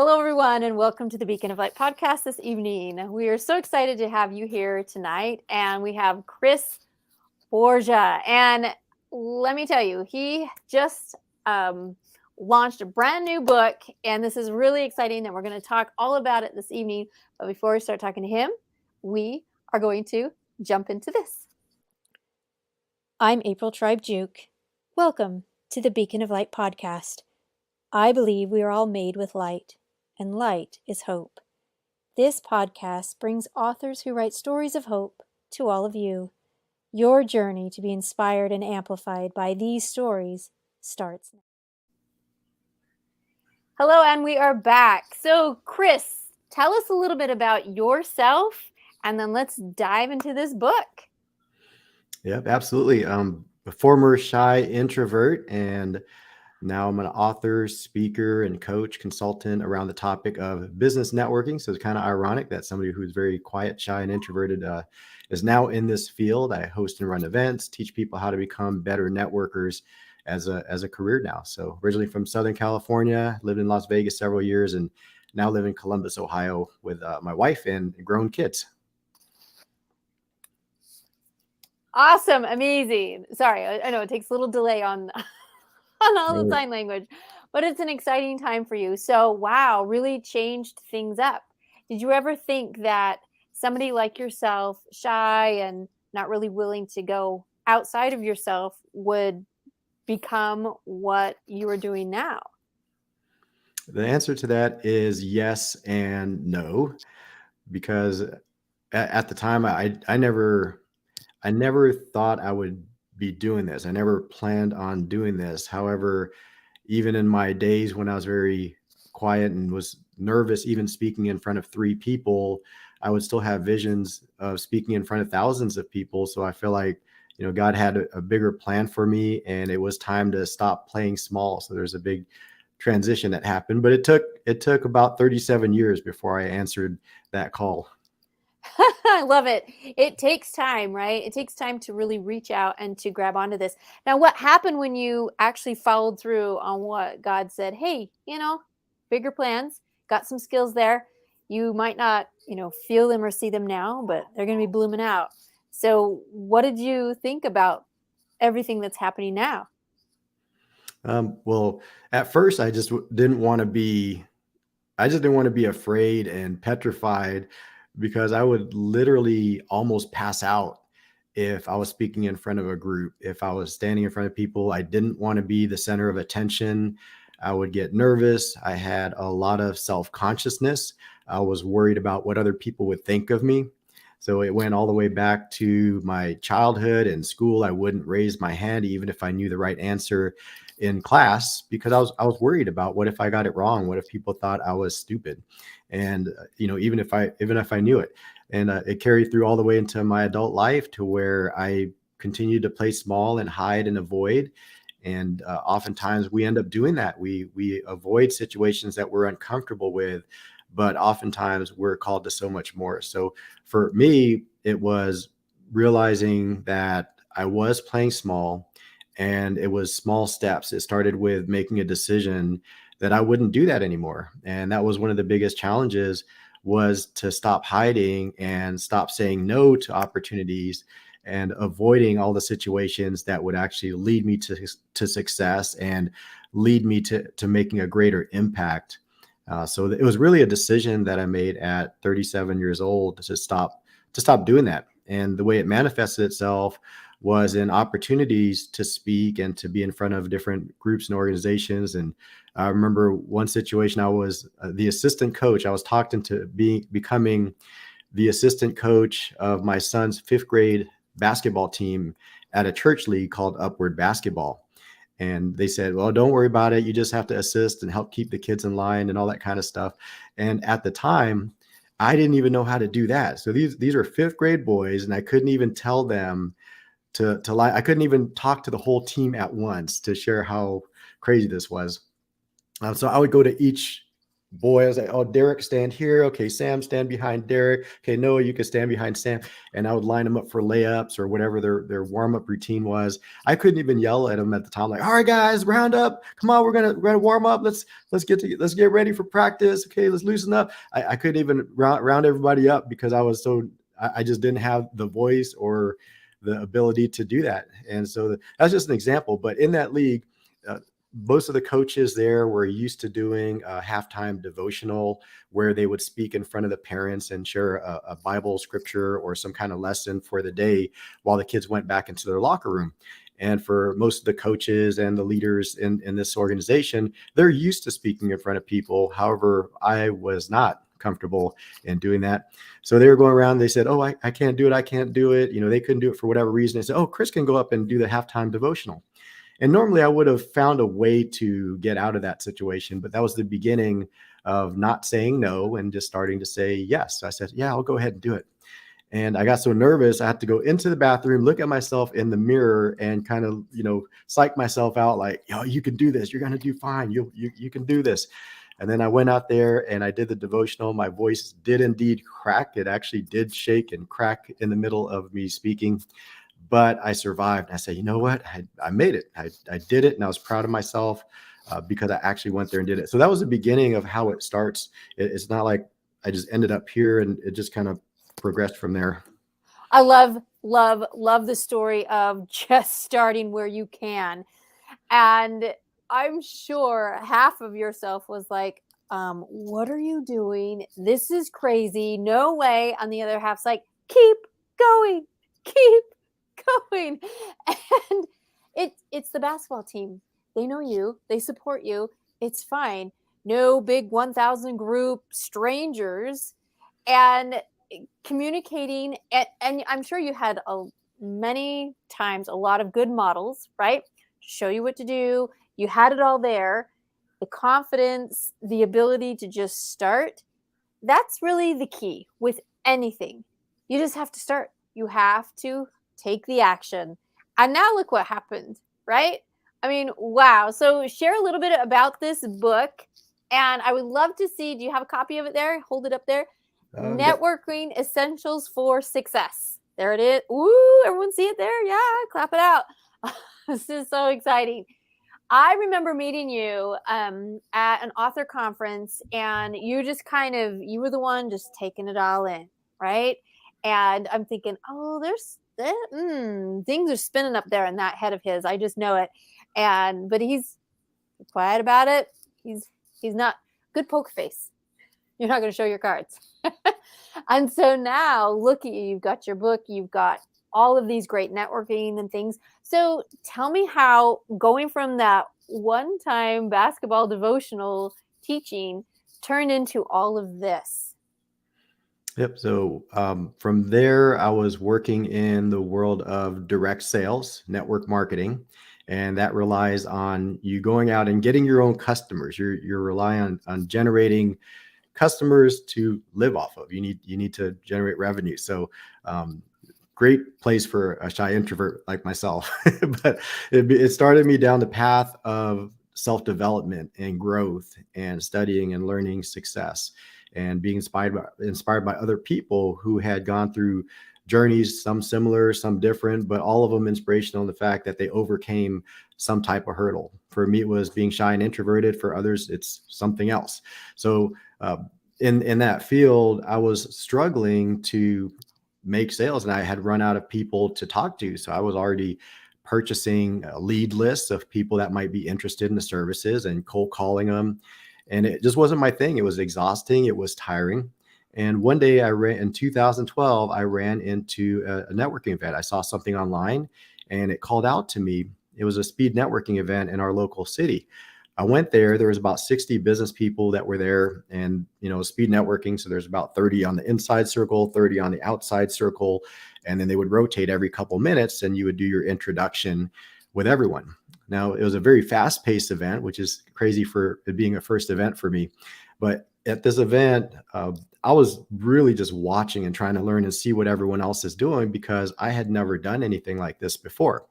Hello, everyone, and welcome to the Beacon of Light podcast this evening. We are so excited to have you here tonight, and we have Chris Borja. And let me tell you, he just launched a brand new book, and this is really exciting, and we're going to talk all about it this evening. But before we start talking to him, we are going to jump into this. I'm April Tribe Juke. Welcome to the Beacon of Light podcast. I believe we are all made with light, and light is hope. This podcast brings authors who write stories of hope to all of you. Your journey to be inspired and amplified by these stories starts now. Hello, and we are back. So, Chris, tell us a little bit about yourself, and then let's dive into this book. Yep, absolutely. A former shy introvert, and now I'm an author, speaker, and coach consultant around the topic of business networking. So it's kind of ironic that somebody who's very quiet, shy, and introverted is now in this field. I host and run events, teach people how to become better networkers as a career now. So originally from Southern California, lived in Las Vegas several years, and now live in Columbus, Ohio with my wife and grown kids. Awesome, amazing. Sorry, I know it takes a little delay on all the sign language, but it's an exciting time for you. So, wow, really changed things up. Did you ever think that somebody like yourself, shy and not really willing to go outside of yourself, would become what you are doing now? The answer to that is yes and no, because at the time I never thought I would be doing this. I never planned on doing this. However, even in my days when I was very quiet and was nervous, even speaking in front of 3 people, I would still have visions of speaking in front of thousands of people. So I feel like, God had a bigger plan for me, and it was time to stop playing small. So there's a big transition that happened, but it took about 37 years before I answered that call. I love it. It takes time, right? It takes time to really reach out and to grab onto this. Now, what happened when you actually followed through on what God said? Hey, bigger plans, got some skills there. You might not, feel them or see them now, but they're going to be blooming out. So what did you think about everything that's happening now? Well, at first I just didn't want to be afraid and petrified, because I would literally almost pass out if I was speaking in front of a group. If I was standing in front of people, I didn't want to be the center of attention. I would get nervous. I had a lot of self-consciousness. I was worried about what other people would think of me. So it went all the way back to my childhood and school. I wouldn't raise my hand even if I knew the right answer in class, because I was worried about, what if I got it wrong? What if people thought I was stupid? And even if I knew it. And it carried through all the way into my adult life, to where I continued to play small and hide and avoid. And oftentimes we end up doing that. We avoid situations that we're uncomfortable with, but oftentimes we're called to so much more. So for me, it was realizing that I was playing small, and it was small steps. It started with making a decision that I wouldn't do that anymore. And that was one of the biggest challenges, was to stop hiding and stop saying no to opportunities, and avoiding all the situations that would actually lead me to success and lead me to making a greater impact. So it was really a decision that I made at 37 years old to stop doing that. And the way it manifested itself was in opportunities to speak and to be in front of different groups and organizations. And I remember one situation, I was the assistant coach. I was talked into becoming the assistant coach of my son's 5th grade basketball team at a church league called Upward Basketball. And they said, well, don't worry about it. You just have to assist and help keep the kids in line and all that kind of stuff. And at the time, I didn't even know how to do that. So these are 5th grade boys, and I couldn't even tell them to lie. I couldn't even talk to the whole team at once to share how crazy this was. So I would go to each boy, I was like, oh, Derek, stand here. Okay, Sam, stand behind Derek. Okay, Noah, you can stand behind Sam. And I would line them up for layups or whatever their warm-up routine was. I couldn't even yell at them at the time, like, all right, guys, round up. Come on, we're gonna warm up. Let's get ready for practice. Okay, let's loosen up. I couldn't even round everybody up because I was so I just didn't have the voice or the ability to do that. And so that's just an example. But in that league, most of the coaches there were used to doing a halftime devotional where they would speak in front of the parents and share a Bible scripture or some kind of lesson for the day while the kids went back into their locker room. And for most of the coaches and the leaders in this organization, they're used to speaking in front of people. However, I was not comfortable in doing that. So they were going around, they said, oh, I can't do it. I can't do it. You know, they couldn't do it for whatever reason. They said, oh, Chris can go up and do the halftime devotional. And normally I would have found a way to get out of that situation, but that was the beginning of not saying no and just starting to say yes. I said, yeah, I'll go ahead and do it. And I got so nervous, I had to go into the bathroom, look at myself in the mirror and kind of, psych myself out like, yo, you can do this. You're going to do fine. You can do this. And then I went out there and I did the devotional. My voice did indeed crack. It actually did shake and crack in the middle of me speaking, but I survived. I said, you know what? I made it. I did it. And I was proud of myself because I actually went there and did it. So that was the beginning of how it starts. It's not like I just ended up here and it just kind of progressed from there. I love the story of just starting where you can. And I'm sure half of yourself was like, what are you doing? This is crazy. No way. On the other half's like, keep going, keep going. And it's the basketball team. They know you, they support you. It's fine. No big 1,000 group strangers. And communicating, and I'm sure you had many times a lot of good models, right? Show you what to do. You had it all there. The confidence, the ability to just start. That's really the key with anything. You just have to start. You have to take the action. And now look what happened, right? I mean, wow. So share a little bit about this book. And I would love to see, do you have a copy of it there? Hold it up there. Networking Essentials for Success. There it is. Ooh, everyone see it there? Yeah, clap it out. This is so exciting. I remember meeting you at an author conference, and you just you were the one just taking it all in, right? And I'm thinking, oh, things are spinning up there in that head of his. I just know it. But he's quiet about it. He's not good poker face. You're not going to show your cards. And so now look at you. You've got your book. You've got all of these great networking and things. So tell me how going from that one-time basketball devotional teaching turned into all of this. Yep. So from there, I was working in the world of direct sales, network marketing, and that relies on you going out and getting your own customers. You're relying on generating customers to live off of. You need to generate revenue. So great place for a shy introvert like myself. But it started me down the path of self-development and growth and studying and learning success and being inspired by other people who had gone through journeys, some similar, some different, but all of them inspirational in the fact that they overcame some type of hurdle. For me, it was being shy and introverted. For others, it's something else. So in that field, I was struggling to make sales and I had run out of people to talk to. So I was already purchasing a lead lists of people that might be interested in the services and cold calling them. And it just wasn't my thing. It was exhausting. It was tiring. And one day in 2012, I ran into a networking event. I saw something online and it called out to me. It was a speed networking event in our local city. I went there. There was about 60 business people that were there, and speed networking. So there's about 30 on the inside circle, 30 on the outside circle, and then they would rotate every couple minutes, and you would do your introduction with everyone. Now it was a very fast-paced event, which is crazy for it being a first event for me. But at this event, I was really just watching and trying to learn and see what everyone else is doing because I had never done anything like this before.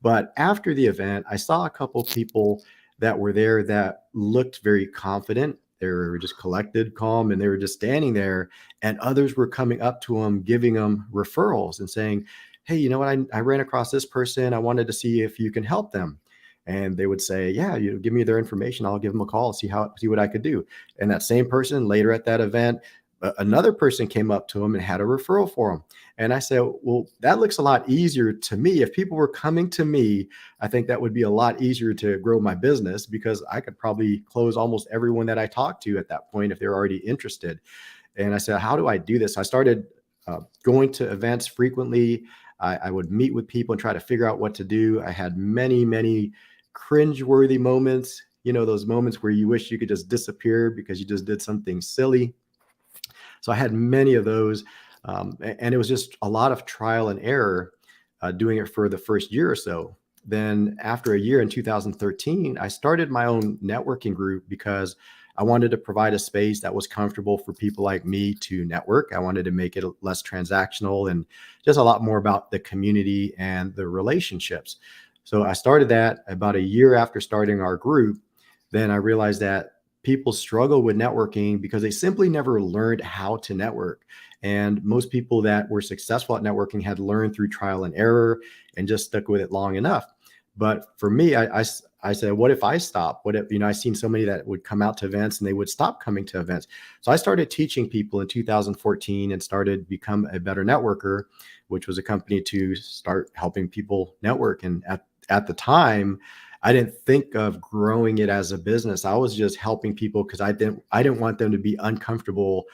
But after the event, I saw a couple people that were there that looked very confident They were just collected, calm, and they were just standing there. And others were coming up to them, giving them referrals and saying, hey, you know what? I ran across this person. I wanted to see if you can help them. And they would say, yeah, you give me their information. I'll give them a call, see what I could do. And that same person later at that event, another person came up to him and had a referral for him. And I said, well, that looks a lot easier to me. If people were coming to me, I think that would be a lot easier to grow my business, because I could probably close almost everyone that I talked to at that point if they're already interested. And I said, how do I do this? I started going to events frequently. I would meet with people and try to figure out what to do. I had many, many cringe-worthy moments, those moments where you wish you could just disappear because you just did something silly. So I had many of those. And it was just a lot of trial and error doing it for the first year or so. Then after a year in 2013, I started my own networking group because I wanted to provide a space that was comfortable for people like me to network. I wanted to make it less transactional and just a lot more about the community and the relationships. So I started that about a year after starting our group. Then I realized that people struggle with networking because they simply never learned how to network. And most people that were successful at networking had learned through trial and error and just stuck with it long enough. But for me, I said, what if I stop? What if, I seen so many that would come out to events and they would stop coming to events. So I started teaching people in 2014 and started Become a Better Networker, which was a company to start helping people network. And at the time, I didn't think of growing it as a business. I was just helping people because I didn't want them to be uncomfortable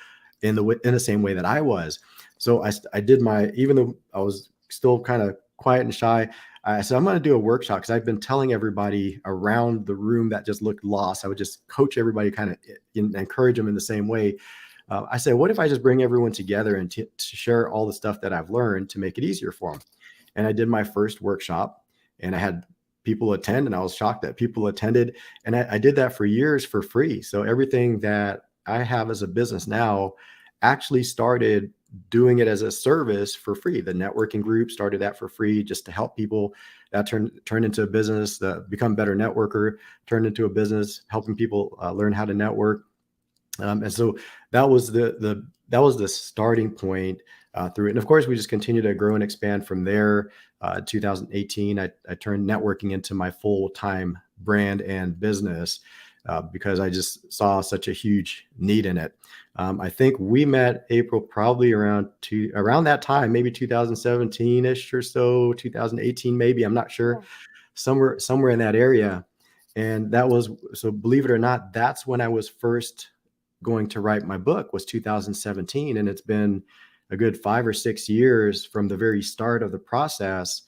in the same way that I was. So I did even though I was still kind of quiet and shy, I said, I'm going to do a workshop, because I've been telling everybody around the room that just looked lost. I would just coach everybody, kind of encourage them in the same way. I said, what if I just bring everyone together and to share all the stuff that I've learned to make it easier for them? And I did my first workshop, and I had people attend, and I was shocked that people attended. And I did that for years for free. So everything that I have as a business now actually started doing it as a service for free. The networking group started that for free just to help people. That turned into a business. The Become Better Networker turned into a business helping people learn how to network. And so that was the starting point through it. And of course, we just continue to grow and expand from there. 2018, I turned networking into my full-time brand and business because I just saw such a huge need in it. I think we met April probably around that time, maybe 2017-ish or so, 2018 maybe. I'm not sure, somewhere in that area. And that was, so believe it or not, that's when I was first going to write my book, was 2017. And it's been a good 5 or 6 years from the very start of the process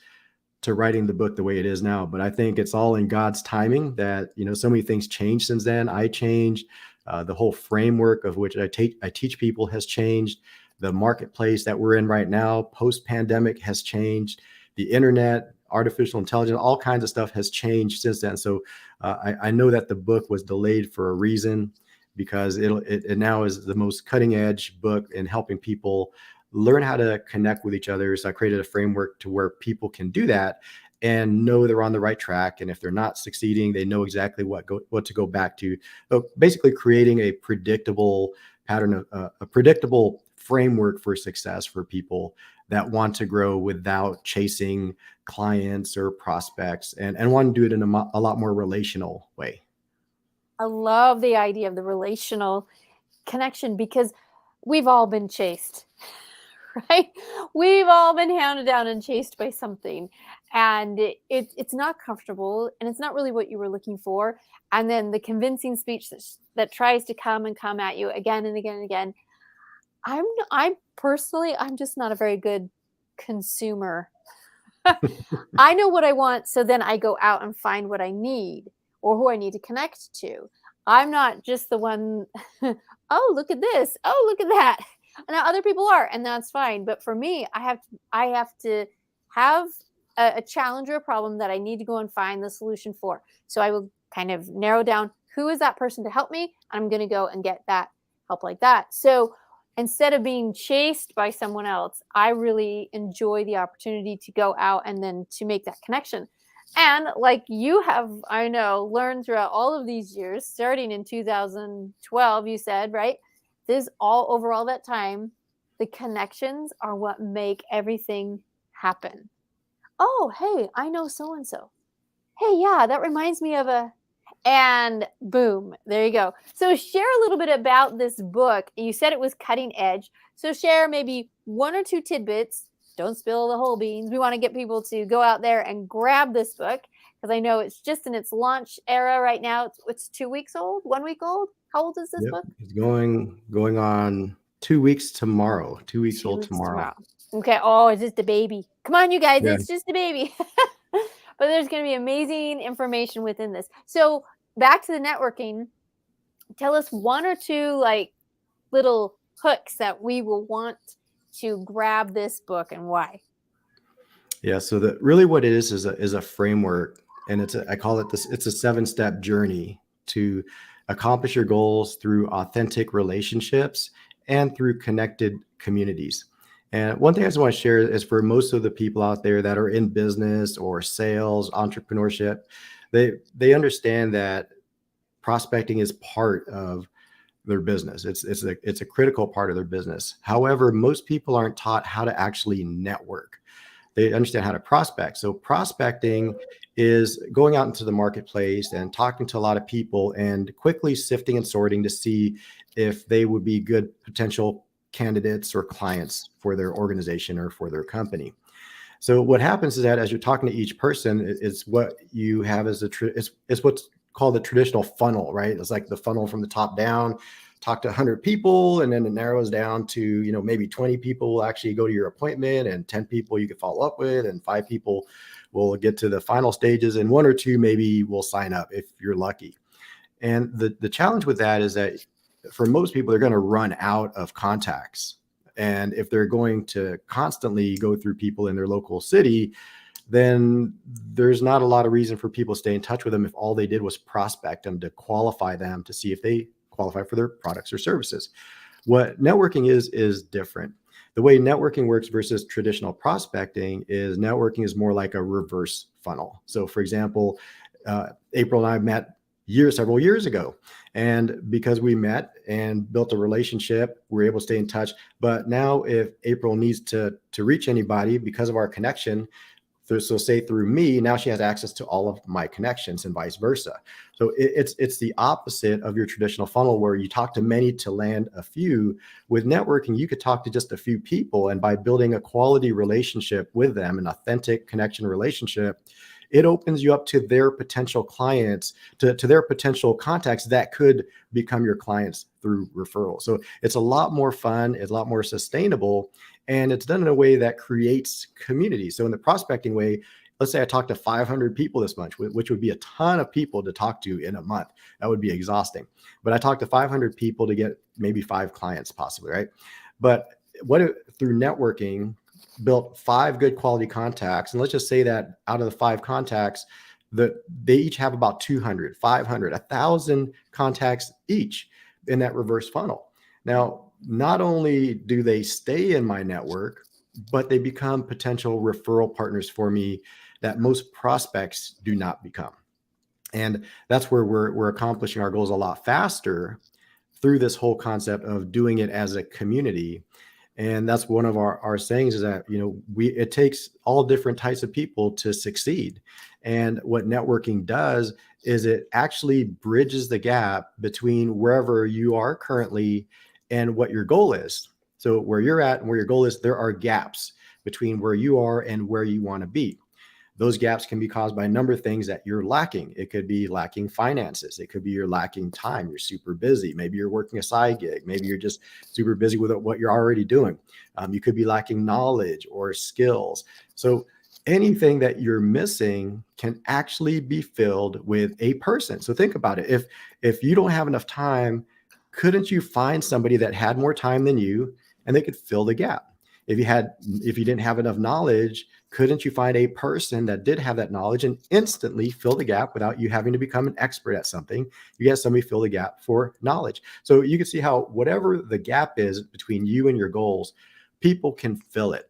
to writing the book the way it is now. But I think it's all in God's timing that, so many things changed since then. I changed. The whole framework of which I teach people has changed. The marketplace that we're in right now, post-pandemic, has changed. The internet, artificial intelligence, all kinds of stuff has changed since then. So I know that the book was delayed for a reason, because it now is the most cutting edge book in helping people learn how to connect with each other. So I created a framework to where people can do that and know they're on the right track. And if they're not succeeding, they know exactly what to go back to. So basically creating a predictable pattern, a predictable framework for success for people that want to grow without chasing clients or prospects, and want to do it in a lot more relational way. I love the idea of the relational connection, because we've all been chased, right? We've all been hounded down and chased by something, and it's not comfortable, and it's not really what you were looking for. And then the convincing speech that tries to come at you again and again and again. I'm personally, I'm just not a very good consumer. I know what I want, so then I go out and find what I need or who I need to connect to. I'm not just the one, oh, look at this. Oh, look at that. Now other people are, and that's fine. But for me, I have to have a challenge or a problem that I need to go and find the solution for. So I will kind of narrow down who is that person to help me. I'm going to go and get that help like that. So instead of being chased by someone else, I really enjoy the opportunity to go out and then to make that connection. And like you have, I know, learned throughout all of these years, starting in 2012, you said, right? This all over all that time, the connections are what make everything happen. Oh, hey, I know so and so. Hey, yeah, that reminds me of a, and boom, there you go. So share a little bit about this book. You said it was cutting edge. So share maybe one or two tidbits. Don't spill the whole beans. We want to get people to go out there and grab this book because I know it's just in its launch era right now. It's 2 weeks old, 1 week old. How old is this Yep. book? It's going on 2 weeks tomorrow. 2 weeks Two old weeks tomorrow. tomorrow. Okay. Oh, it's just a baby. Come on, you guys. Yeah. It's just a baby. But there's going to be amazing information within this. So back to the networking. Tell us one or two like little hooks that we will want to grab this book and why. Yeah. So the really what it is a framework, and I call it this. It's a 7-step journey to accomplish your goals through authentic relationships and through connected communities. And one thing I just want to share is for most of the people out there that are in business or sales, entrepreneurship, they understand that prospecting is part of their business. It's a critical part of their business. However, most people aren't taught how to actually network. They understand how to prospect. So prospecting is going out into the marketplace and talking to a lot of people and quickly sifting and sorting to see if they would be good potential candidates or clients for their organization or for their company. So what happens is that as you're talking to each person, it's what you have as it's what's called the traditional funnel, right? It's like the funnel from the top down. Talk to 100 people, and then it narrows down to maybe 20 people will actually go to your appointment, and 10 people you can follow up with, and 5 people will get to the final stages, and 1 or 2 maybe will sign up if you're lucky. And the challenge with that is that for most people, they're going to run out of contacts. And if they're going to constantly go through people in their local city, then there's not a lot of reason for people to stay in touch with them if all they did was prospect them to qualify them to see if they qualify for their products or services. What networking is different. The way networking works versus traditional prospecting is networking is more like a reverse funnel. So for example, April and I met several years ago. And because we met and built a relationship, we're able to stay in touch. But now if April needs to reach anybody because of our connection, so say through me, now she has access to all of my connections and vice versa. So it's the opposite of your traditional funnel where you talk to many to land a few. With networking, you could talk to just a few people, and by building a quality relationship with them, an authentic connection relationship, it opens you up to their potential clients, to their potential contacts that could become your clients through referral. So it's a lot more fun, it's a lot more sustainable, and it's done in a way that creates community. So in the prospecting way, let's say I talked to 500 people this month, which would be a ton of people to talk to in a month. That would be exhausting. But I talked to 500 people to get maybe 5 clients possibly, right? But through networking, built 5 good quality contacts. And let's just say that out of the 5 contacts, they each have about 200, 500, 1,000 contacts each in that reverse funnel. Now, not only do they stay in my network, but they become potential referral partners for me that most prospects do not become. And that's where we're accomplishing our goals a lot faster through this whole concept of doing it as a community. And that's one of our sayings is that, it takes all different types of people to succeed. And what networking does is it actually bridges the gap between wherever you are currently and what your goal is. So where you're at and where your goal is, there are gaps between where you are and where you want to be. Those gaps can be caused by a number of things that you're lacking. It could be lacking finances. It could be you're lacking time. You're super busy. Maybe you're working a side gig. Maybe you're just super busy with what you're already doing. You could be lacking knowledge or skills. So anything that you're missing can actually be filled with a person. So think about it. If you don't have enough time, couldn't you find somebody that had more time than you and they could fill the gap? If you didn't have enough knowledge, couldn't you find a person that did have that knowledge and instantly fill the gap without you having to become an expert at something? You get somebody fill the gap for knowledge. So you can see how whatever the gap is between you and your goals, people can fill it.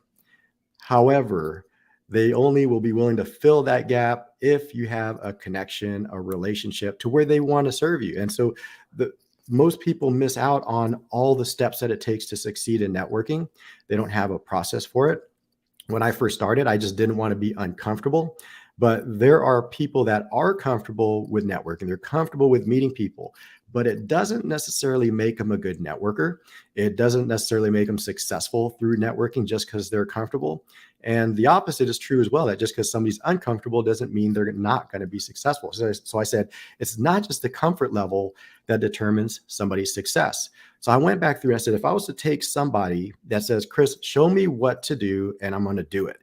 However, they only will be willing to fill that gap if you have a connection, a relationship to where they want to serve you. And so the most people miss out on all the steps that it takes to succeed in networking. They don't have a process for it. When I first started, I just didn't want to be uncomfortable. But there are people that are comfortable with networking. They're comfortable with meeting people, but it doesn't necessarily make them a good networker. It doesn't necessarily make them successful through networking just because they're comfortable. And the opposite is true as well, that just because somebody's uncomfortable doesn't mean they're not going to be successful. So I said, it's not just the comfort level that determines somebody's success. So I went back through and I said, if I was to take somebody that says, Chris, show me what to do and I'm going to do it.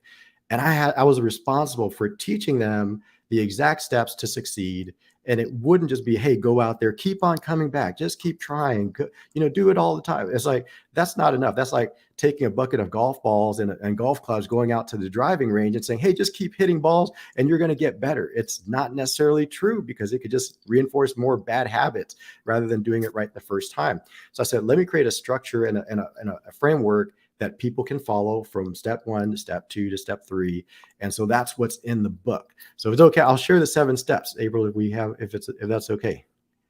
And I was responsible for teaching them the exact steps to succeed. And it wouldn't just be, hey, go out there, keep on coming back, just keep trying, do it all the time. It's like, that's not enough. That's like taking a bucket of golf balls and golf clubs, going out to the driving range and saying, hey, just keep hitting balls and you're going to get better. It's not necessarily true, because it could just reinforce more bad habits rather than doing it right the first time. So I said, let me create a structure and a framework that people can follow from step 1 to step 2 to step 3. And so that's what's in the book. So if it's okay, I'll share the 7 steps, April, if that's okay.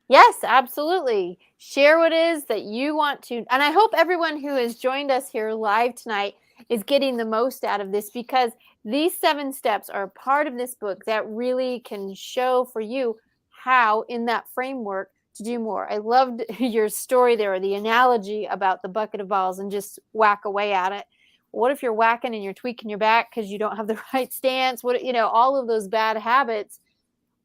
Yes, absolutely. Share what it is that you want to. And I hope everyone who has joined us here live tonight is getting the most out of this, because these 7 steps are part of this book that really can show for you how, in that framework, to do more. I loved your story there, the analogy about the bucket of balls and just whack away at it. What if you're whacking and you're tweaking your back because you don't have the right stance? All of those bad habits,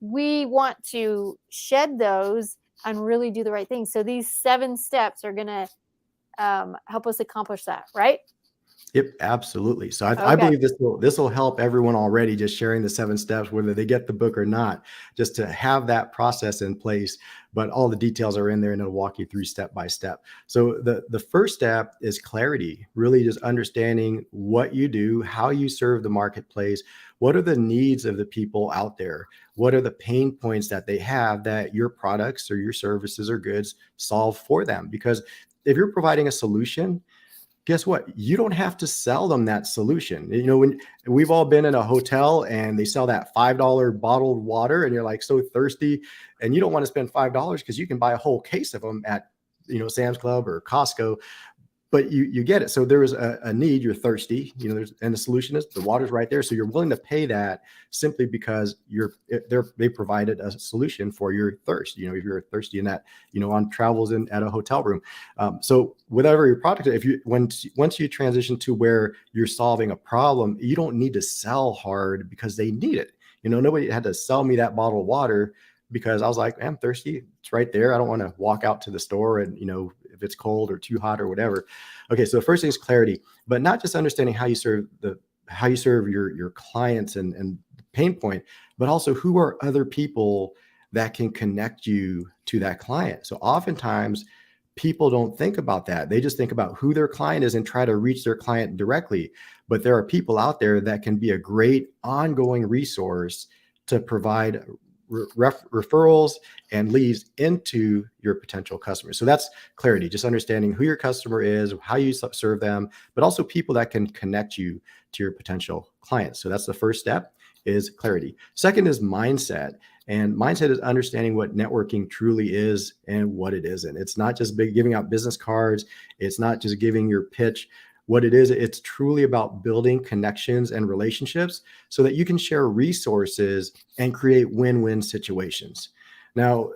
we want to shed those and really do the right thing. So these 7 steps are going to help us accomplish that, right? Yep, absolutely. So I believe this will help everyone already, just sharing the 7 steps, whether they get the book or not, just to have that process in place. But all the details are in there and it'll walk you through step by step. So the first step is clarity, really just understanding what you do, how you serve the marketplace, what are the needs of the people out there, what are the pain points that they have that your products or your services or goods solve for them. Because if you're providing a solution, guess what? You don't have to sell them that solution. When we've all been in a hotel and they sell that $5 bottled water and you're like so thirsty and you don't want to spend $5 because you can buy a whole case of them at, Sam's Club or Costco. But you get it. So there is a need. You're thirsty, and the solution is the water's right there. So you're willing to pay that simply because they provided a solution for your thirst. If you're thirsty in that, on travels at a hotel room. So whatever your product, once you transition to where you're solving a problem, you don't need to sell hard because they need it. Nobody had to sell me that bottle of water because I was like, I'm thirsty. It's right there. I don't want to walk out to the store and, if it's cold or too hot or whatever. Okay. So the first thing is clarity, but not just understanding how you serve your clients and pain point, but also who are other people that can connect you to that client. So oftentimes people don't think about that. They just think about who their client is and try to reach their client directly. But there are people out there that can be a great ongoing resource to provide referrals and leads into your potential customers. So that's clarity, just understanding who your customer is, how you serve them, but also people that can connect you to your potential clients. So that's the first step, is clarity. Second is mindset. And mindset is understanding what networking truly is and what it isn't. It's not just giving out business cards. It's not just giving your pitch. What it is, it's truly about building connections and relationships so that you can share resources and create win-win situations. Now,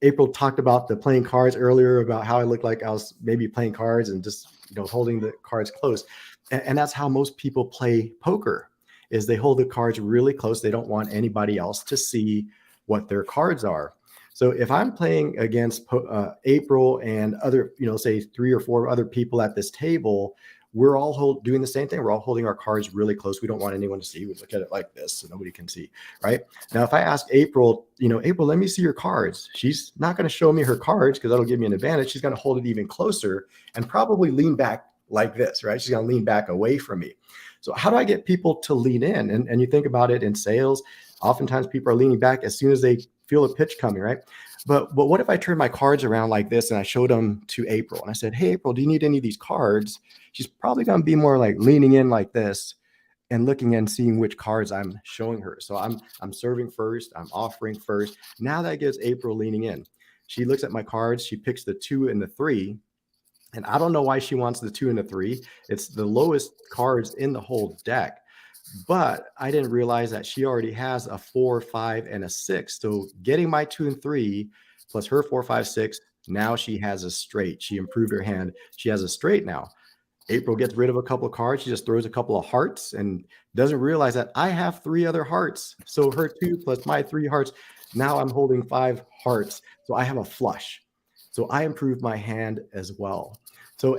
April talked about the playing cards earlier, about how I looked like I was maybe playing cards and just holding the cards close. And that's how most people play poker, is they hold the cards really close. They don't want anybody else to see what their cards are. So if I'm playing against April and other, say 3 or 4 other people at this table, we're all doing the same thing. We're all holding our cards really close. We don't want anyone to see. We look at it like this so nobody can see, right? Now, if I ask April, April, let me see your cards. She's not going to show me her cards because that'll give me an advantage. She's going to hold it even closer and probably lean back like this, right? She's going to lean back away from me. So how do I get people to lean in? And you think about it in sales, oftentimes people are leaning back as soon as they feel a pitch coming, right? But what if I turn my cards around like this and I showed them to April and I said, hey, April, do you need any of these cards? She's probably going to be more like leaning in like this. and looking and seeing which cards I'm showing her. So I'm serving first, I'm offering first. Now that gets April leaning in. She looks at my cards, she picks the 2 and the 3, and I don't know why she wants the 2 and the 3. It's the lowest cards in the whole deck. But I didn't realize that she already has a 4, 5, and a 6. So getting my 2 and 3 plus her 4, 5, 6, now she has a straight. She improved her hand. She has a straight now. April gets rid of a couple of cards. She just throws a couple of hearts and doesn't realize that I have 3 other hearts. So her 2 plus my 3 hearts. Now I'm holding 5 hearts. So I have a flush. So I improved my hand as well. So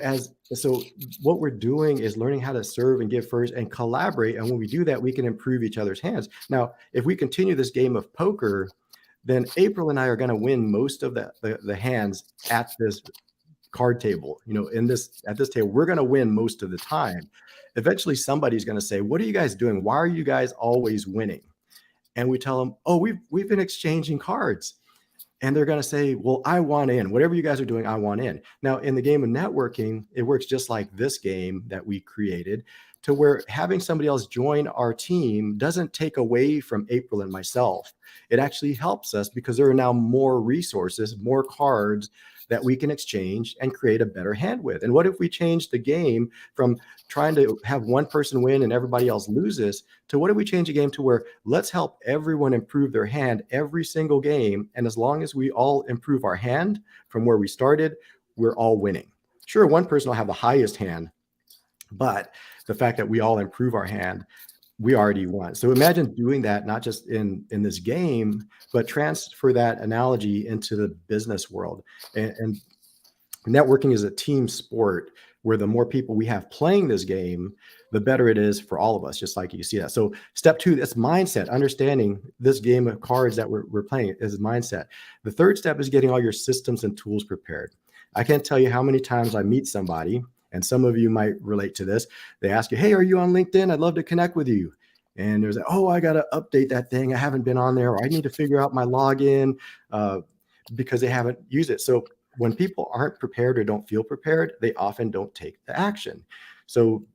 what we're doing is learning how to serve and give first and collaborate. And when we do that, we can improve each other's hands. Now, if we continue this game of poker, then April and I are going to win most of the hands at this card table. At this table, we're going to win most of the time. Eventually, somebody's going to say, "What are you guys doing? Why are you guys always winning?" And we tell them, "Oh, we've been exchanging cards." And they're going to say, "Well, I want in. Whatever you guys are doing, I want in." Now, in the game of networking, it works just like this game that we created, to where having somebody else join our team doesn't take away from April and myself. It actually helps us because there are now more resources, more cards that we can exchange and create a better hand with. And what if we change the game from trying to have one person win and everybody else loses to what if we change the game to where let's help everyone improve their hand every single game. And as long as we all improve our hand from where we started, we're all winning. Sure, one person will have the highest hand, but the fact that we all improve our hand, we already won. So imagine doing that, not just in this game, but transfer that analogy into the business world. And networking is a team sport where the more people we have playing this game, the better it is for all of us, just like you see that. So step 2, that's mindset. Understanding this game of cards that we're playing is mindset. The third step is getting all your systems and tools prepared. I can't tell you how many times I meet somebody, and some of you might relate to this. They ask you, "Hey, are you on LinkedIn? I'd love to connect with you." And there's like, "Oh, I got to update that thing. I haven't been on there. Or I need to figure out my login," because they haven't used it. So when people aren't prepared or don't feel prepared, they often don't take the action. So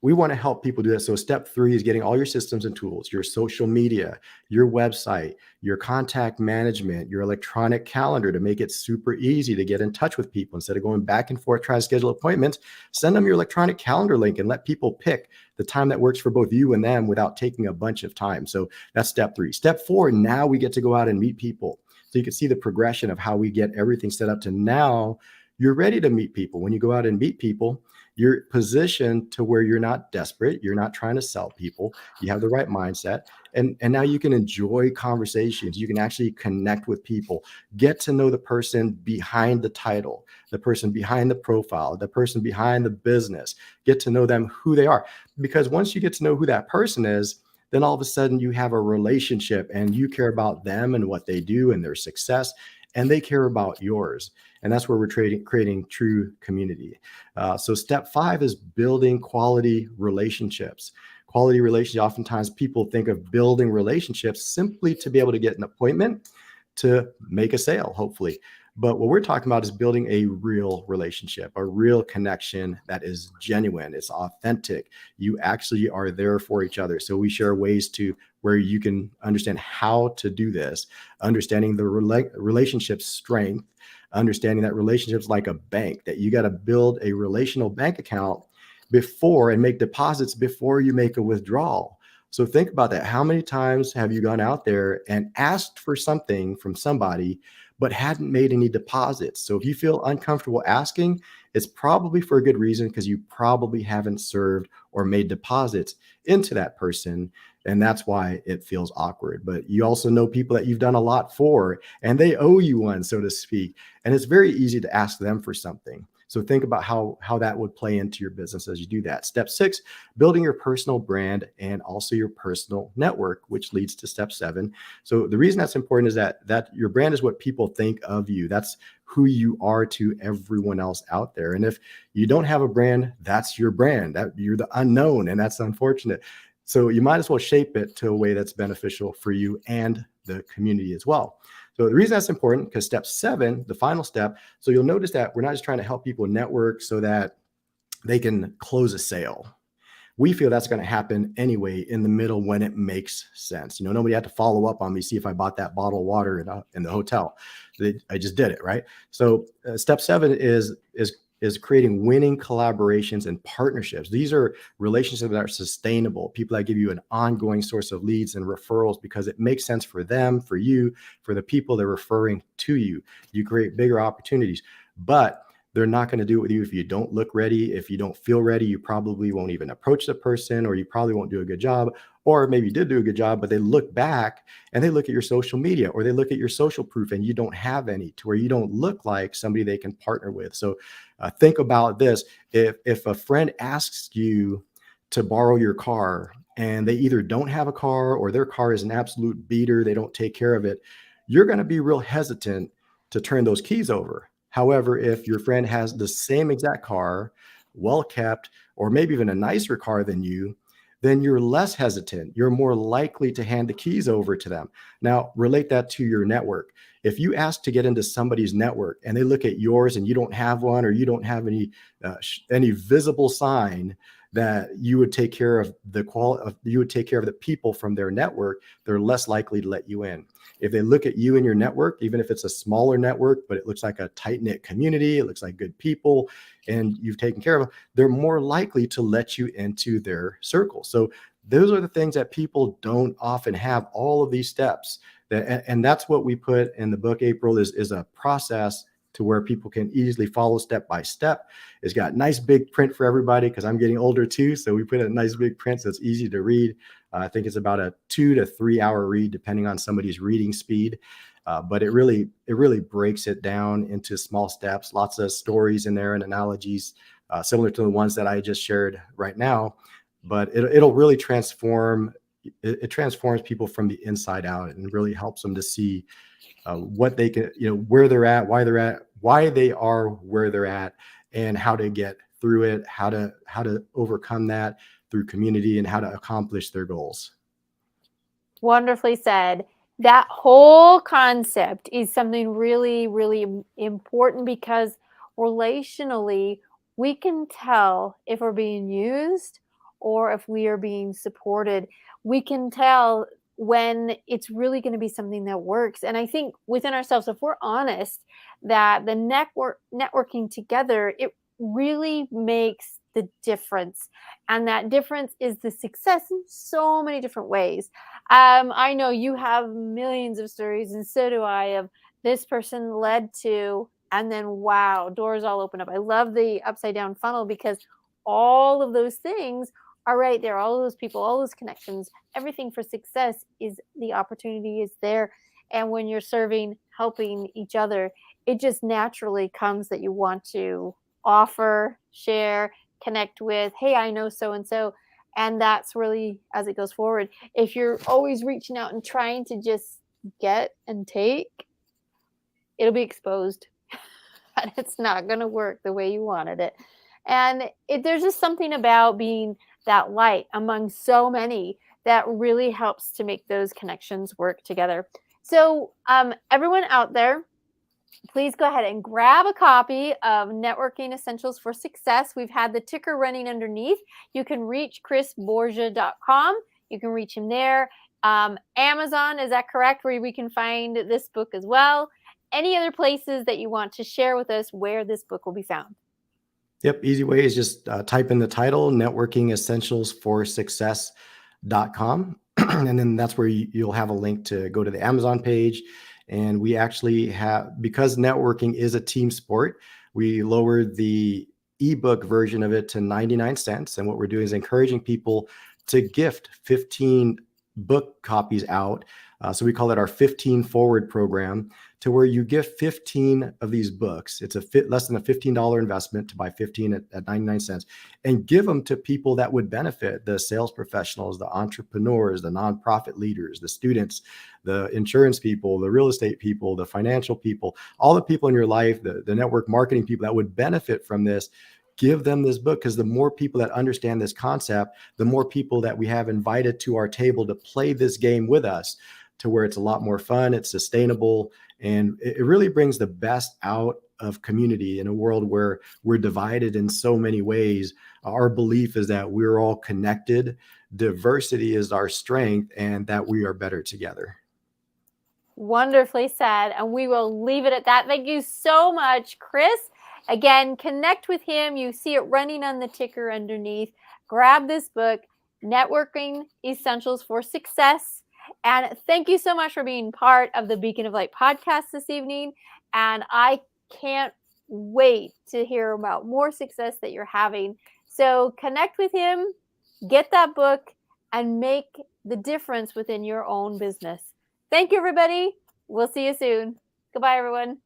we want to help people do that. So step 3 is getting all your systems and tools, your social media, your website, your contact management, your electronic calendar to make it super easy to get in touch with people. Instead of going back and forth trying to schedule appointments, send them your electronic calendar link and let people pick the time that works for both you and them without taking a bunch of time. So that's step 3. Step 4, now we get to go out and meet people. So you can see the progression of how we get everything set up to now you're ready to meet people. When you go out and meet people, you're positioned to where you're not desperate. You're not trying to sell people. You have the right mindset. And now you can enjoy conversations. You can actually connect with people, get to know the person behind the title, the person behind the profile, the person behind the business, get to know them, who they are. Because once you get to know who that person is, then all of a sudden you have a relationship and you care about them and what they do and their success, and they care about yours. And that's where we're creating true community. So step 5 is building quality relationships. Quality relationships, oftentimes people think of building relationships simply to be able to get an appointment to make a sale, hopefully. But what we're talking about is building a real relationship, a real connection that is genuine, it's authentic. You actually are there for each other. So we share ways to where you can understand how to do this, understanding the relationship strength, understanding that relationships like a bank, that you got to build a relational bank account before and make deposits before you make a withdrawal. So think about that. How many times have you gone out there and asked for something from somebody, but hadn't made any deposits? So if you feel uncomfortable asking, it's probably for a good reason, because you probably haven't served or made deposits into that person. And that's why it feels awkward. But you also know people that you've done a lot for, and they owe you one, so to speak. And it's very easy to ask them for something. So think about how that would play into your business as you do that. Step 6, building your personal brand and also your personal network, which leads to step 7. So the reason that's important is that your brand is what people think of you. That's who you are to everyone else out there. And if you don't have a brand, that's your brand. That you're the unknown, and that's unfortunate. So you might as well shape it to a way that's beneficial for you and the community as well. So the reason that's important, because step 7, the final step, so you'll notice that we're not just trying to help people network so that they can close a sale. we feel that's going to happen anyway in the middle when it makes sense. Nobody had to follow up on me, see if I bought that bottle of water in the hotel. I just did it, right? So step 7 is creating winning collaborations and partnerships. These are relationships that are sustainable, people that give you an ongoing source of leads and referrals because it makes sense for them, for you, for the people they're referring to you. You create bigger opportunities, but they're not going to do it with you if you don't look ready. If you don't feel ready, you probably won't even approach the person, or you probably won't do a good job. Or maybe you did do a good job, but they look back and they look at your social media, or they look at your social proof and you don't have any, to where you don't look like somebody they can partner with. So think about this. If a friend asks you to borrow your car and they either don't have a car or their car is an absolute beater, they don't take care of it, you're going to be real hesitant to turn those keys over. However, if your friend has the same exact car, well kept, or maybe even a nicer car than you, then you're less hesitant. You're more likely to hand the keys over to them. Now, relate that to your network. If you ask to get into somebody's network and they look at yours and you don't have one, or you don't have any visible sign that you would take care of you would take care of the people from their network, they're less likely to let you in. If they look at you and your network, even if it's a smaller network, but it looks like a tight-knit community, it looks like good people, and you've taken care of them, they're more likely to let you into their circle. So those are the things that people don't often have, all of these steps. And that's what we put in the book, April, is a process to where people can easily follow step by step. It's got nice big print for everybody because I'm getting older too. So we put a nice big print so it's easy to read. I think it's about a 2 to 3 hour read, depending on somebody's reading speed. But it really breaks it down into small steps, lots of stories in there and analogies, similar to the ones that I just shared right now. But it'll really transform. It transforms people from the inside out and really helps them to see what they can, where they're at, why they are where they're at, and how to get through it, how to overcome that through community, and how to accomplish their goals. Wonderfully said. That whole concept is something really, really important, because relationally, we can tell if we're being used or if we are being supported. We can tell when it's really going to be something that works. And I think within ourselves, if we're honest, that the networking together, it really makes the difference. And that difference is the success in so many different ways. I know you have millions of stories, and so do I, of this person led to, and then wow, doors all open up. I love the upside down funnel, because all of those things are right there. All of those people, all those connections, everything for success is, the opportunity is there. And when you're serving, helping each other, it just naturally comes that you want to offer, share, connect with, hey, I know so and so. And that's really, as it goes forward, if you're always reaching out and trying to just get and take, it'll be exposed. And it's not going to work the way you wanted it. And there's just something about being that light among so many that really helps to make those connections work together. So everyone out there, please go ahead and grab a copy of Networking Essentials for Success. We've had the ticker running underneath. You can reach chrisborja.com. You can reach him there. Amazon, is that correct, where we can find this book as well? Any other places that you want to share with us where this book will be found? Yep. Easy way is just type in the title, Networking Essentials for Success.com. And then that's where you'll have a link to go to the Amazon page. And we actually have, because networking is a team sport, we lowered the ebook version of it to 99 cents. And what we're doing is encouraging people to gift 15 book copies out. So we call it our 15 Forward program, to where you gift 15 of these books. It's less than a $15 investment to buy 15 at 99 cents, and give them to people that would benefit: the sales professionals, the entrepreneurs, the nonprofit leaders, the students, the insurance people, the real estate people, the financial people, all the people in your life, the network marketing people that would benefit from this. Give them this book, because the more people that understand this concept, the more people that we have invited to our table to play this game with us, to where it's a lot more fun, it's sustainable, and it really brings the best out of community in a world where we're divided in so many ways. Our belief is that we're all connected. Diversity is our strength, and that we are better together. Wonderfully said. And we will leave it at that. Thank you so much, Chris. Again, connect with him. You see it running on the ticker underneath. Grab this book, Networking Essentials for Success. And thank you so much for being part of the Beacon of Light podcast this evening. And I can't wait to hear about more success that you're having. So connect with him, get that book, and make the difference within your own business. Thank you, everybody. We'll see you soon. Goodbye, everyone.